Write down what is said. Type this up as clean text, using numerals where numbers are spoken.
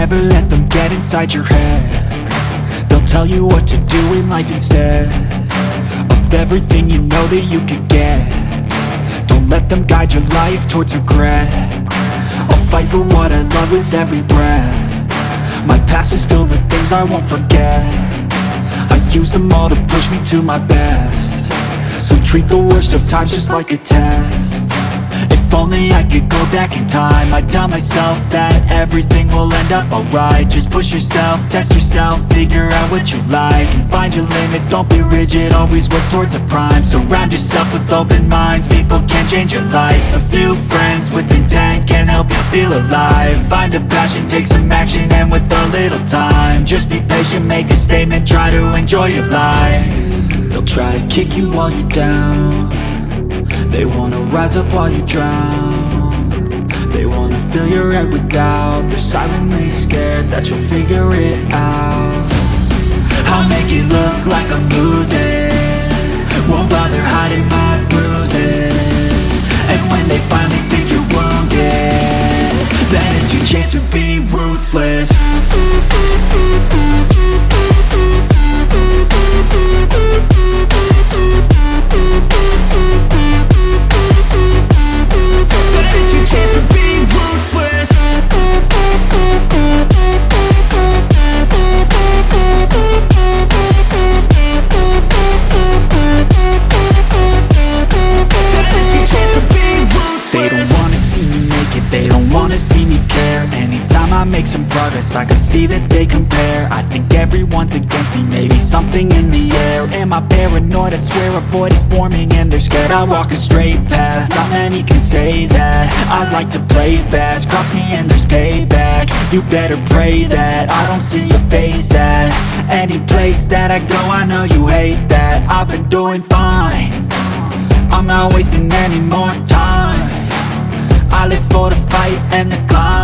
never let them get inside your head. They'll tell you what to do in life instead of everything you know that you could get. Don't let them guide your life towards regret. I'll fight for what I love with every breath. My past is filled with things I won't forget. I use them all to push me to my best. So treat the worst of times just like a test. If only I could go back in time, I'd tell myself that everything will end up alright. Just push yourself, test yourself, figure out what you like, and find your limits, don't be rigid, always work towards a prime. Surround yourself with open minds, people can change your life. A few friends with intent can help you feel alive. Find a passion, take some action, and with a little time, just be patient, make a statement, try to enjoy your life. They'll try to kick you while you're down. They wanna rise up while you drown. They wanna fill your head with doubt. They're silently scared that you'll figure it out. I'll make it look like I'm losing, won't bother hiding my bruises. And when they finally think you're wounded, then it's your chance to be ruthless. Make some progress, I can see that they compare. I think everyone's against me, maybe something in the air. Am I paranoid? I swear a void is forming and they're scared. I walk a straight path, not many can say that. I like to play fast, cross me and there's payback. You better pray that I don't see your face at any place that I go. I know you hate that. I've been doing fine, I'm not wasting any more time. I live for the fight and the climb.